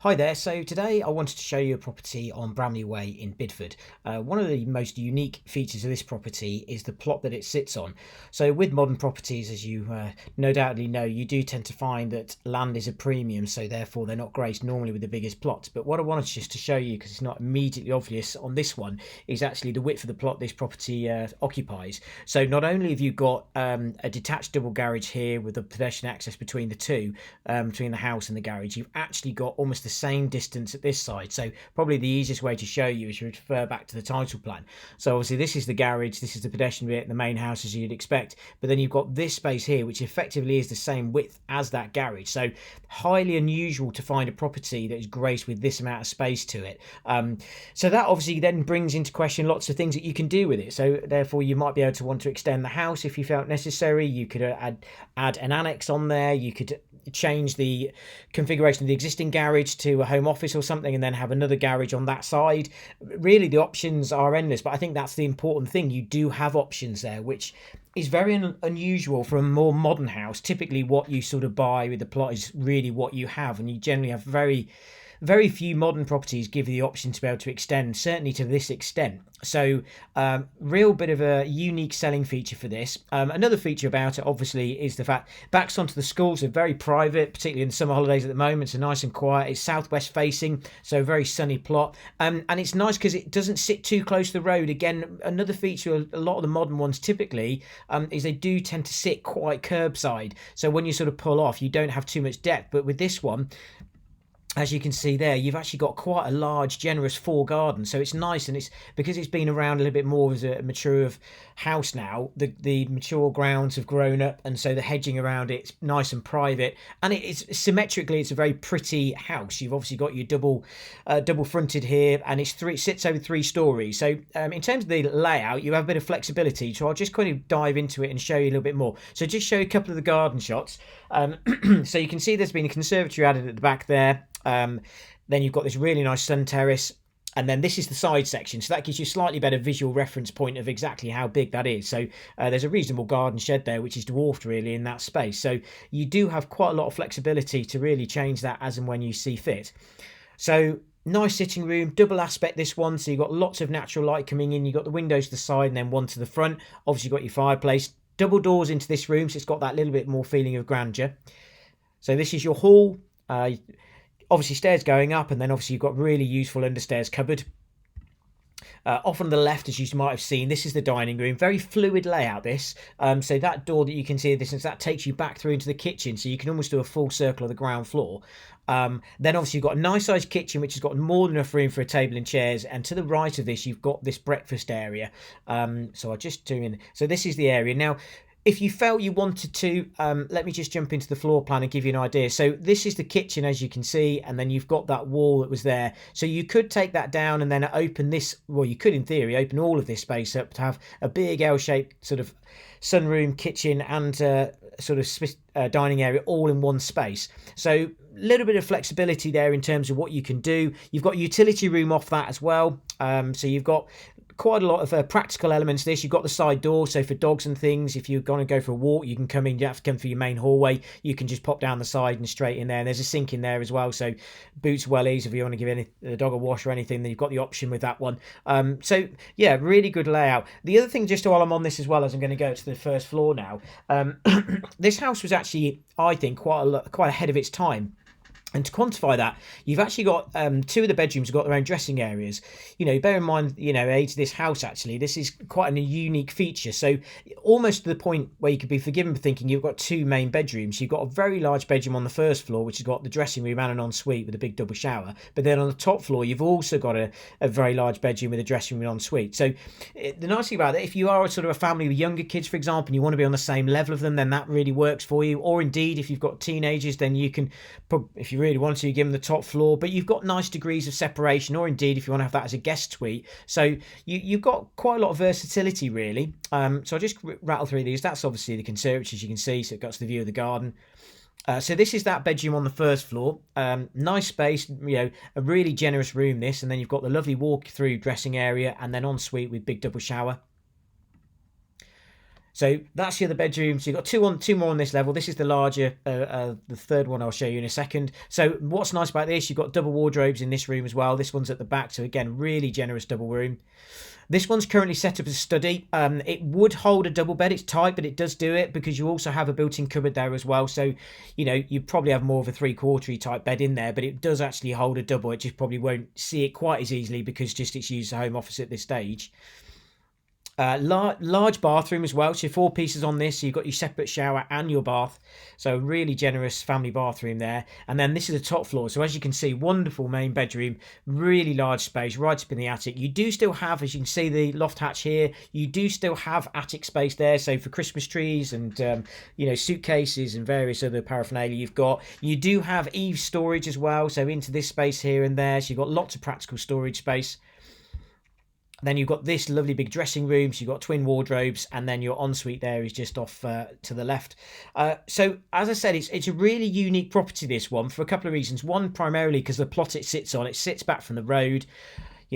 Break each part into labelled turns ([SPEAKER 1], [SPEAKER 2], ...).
[SPEAKER 1] Hi there, so today I wanted to show you a property on Bramley Way in Bidford. One of the most unique features of this property is the plot that it sits on. So with modern properties, as you no doubtly know, you do tend to find that land is a premium, so therefore they're not graced normally with the biggest plots. But what I wanted just to show you, because it's not immediately obvious on this one, is actually the width of the plot this property occupies. So not only have you got a detached double garage here with the pedestrian access between the two, between the house and the garage, you've actually got almost the same distance at this side. So probably the easiest way to show you is to refer back to the title plan. So obviously this is the garage, this is the pedestrian bit, the main house as you'd expect, but then you've got this space here which effectively is the same width as that garage. So highly unusual to find a property that is graced with this amount of space to it. So that obviously then brings into question lots of things that you can do with it. So therefore you might be able to want to extend the house if you felt necessary. You could add an annex on there. You could change the configuration of the existing garage to a home office or something and then have another garage on that side. Really the options are endless, but I think that's the important thing. You do have options there, which is very unusual for a more modern house. Typically what you sort of buy with the plot is really what you have, and you generally have very few modern properties give you the option to be able to extend, certainly to this extent. So real bit of a unique selling feature for this. Another feature about it obviously is the fact backs onto the schools are very private, particularly in the summer holidays at the moment, so nice and quiet. It's southwest facing, so very sunny plot, and it's nice because it doesn't sit too close to the road. Again, another feature a lot of the modern ones typically is they do tend to sit quite curbside, so when you sort of pull off you don't have too much depth. But with this one, as you can see there, you've actually got quite a large, generous foregarden. So it's nice, and it's because it's been around a little bit more as a mature house now. The mature grounds have grown up, and so the hedging around it's nice and private. And it's symmetrically, it's a very pretty house. You've obviously got your double fronted here, and it sits over 3 stories. So in terms of the layout, you have a bit of flexibility. So I'll just kind of dive into it and show you a little bit more. So just show you a couple of the garden shots. So you can see there's been a conservatory added at the back there. Then you've got this really nice sun terrace, and then this is the side section, so that gives you a slightly better visual reference point of exactly how big that is. So there's a reasonable garden shed there, which is dwarfed really in that space, so you do have quite a lot of flexibility to really change that as and when you see fit. So nice sitting room, double aspect this one, so you've got lots of natural light coming in. You've got the windows to the side and then one to the front. Obviously you've got your fireplace, double doors into this room, so it's got that little bit more feeling of grandeur. So this is your hall. Obviously stairs going up, and then obviously you've got really useful understairs cupboard. Off on the left, as you might have seen, this is the dining room. Very fluid layout this. So that door that you can see at distance, that takes you back through into the kitchen, so you can almost do a full circle of the ground floor. Then obviously you've got a nice sized kitchen which has got more than enough room for a table and chairs, and to the right of this you've got this breakfast area. So I'll just zoom in. So this is the area. Now if you felt you wanted to, let me just jump into the floor plan and give you an idea. So this is the kitchen, as you can see, and then you've got that wall that was there. So you could take that down and then open this, well, you could in theory open all of this space up to have a big L-shaped sort of sunroom, kitchen, and sort of dining area all in one space. So a little bit of flexibility there in terms of what you can do. You've got a utility room off that as well. So you've got quite a lot of practical elements to this. You've got the side door, so for dogs and things, if you're going to go for a walk, you can come in. You don't have to come through your main hallway. You can just pop down the side and straight in there. And there's a sink in there as well, so boots, wellies, if you want to give the dog a wash or anything, then you've got the option with that one. So yeah, really good layout. The other thing, just while I'm on this as well, as I'm going to go to the first floor now, this house was actually, I think, quite ahead of its time. And to quantify that, you've actually got 2 of the bedrooms have got their own dressing areas. You know, bear in mind, you know, age of this house, actually, this is quite a unique feature. So almost to the point where you could be forgiven for thinking you've got 2 main bedrooms. You've got a very large bedroom on the first floor, which has got the dressing room and an ensuite with a big double shower. But then on the top floor, you've also got a very large bedroom with a dressing room and ensuite. So the nice thing about it, if you are sort of a family with younger kids, for example, and you want to be on the same level of them, then that really works for you. Or indeed, if you've got teenagers, then you can, if you really want to, you give them the top floor, but you've got nice degrees of separation, or indeed if you want to have that as a guest suite. So you've got quite a lot of versatility really. So I'll just rattle through these. That's obviously the conservatory, as you can see, so it got the view of the garden. So this is that bedroom on the first floor. Nice space, you know, a really generous room this, and then you've got the lovely walk through dressing area and then ensuite with big double shower. So that's the other bedroom. So you've got two more on this level. This is the larger, the third one I'll show you in a second. So what's nice about this, you've got double wardrobes in this room as well. This one's at the back, so again, really generous double room. This one's currently set up as a study. It would hold a double bed. It's tight, but it does do it because you also have a built-in cupboard there as well. So, you probably have more of a three-quartery type bed in there, but it does actually hold a double. It just probably won't see it quite as easily because just it's used as a home office at this stage. Large bathroom as well, so 4 pieces on this, so you've got your separate shower and your bath, so really generous family bathroom there. And then this is the top floor, so as you can see, wonderful main bedroom, really large space right up in the attic. You do still have, as you can see, the loft hatch here, you do still have attic space there, so for Christmas trees and suitcases and various other paraphernalia you've got. You do have eave storage as well, so into this space here and there, so you've got lots of practical storage space. Then you've got this lovely big dressing room, so you've got twin wardrobes, and then your ensuite there is just off to the left. So as I said, it's a really unique property, this one, for a couple of reasons. One, primarily because the plot it sits on, it sits back from the road.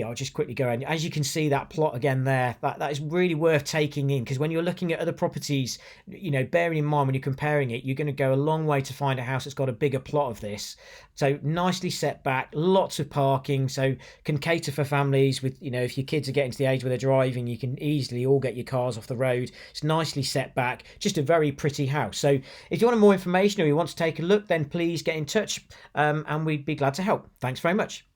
[SPEAKER 1] I'll just quickly go in. As you can see, that plot again there, that is really worth taking in, because when you're looking at other properties, bearing in mind when you're comparing it, you're going to go a long way to find a house that's got a bigger plot of this. So nicely set back, lots of parking, so can cater for families with, if your kids are getting to the age where they're driving, you can easily all get your cars off the road. It's nicely set back, just a very pretty house. So if you want more information or you want to take a look, then please get in touch, and we'd be glad to help. Thanks very much.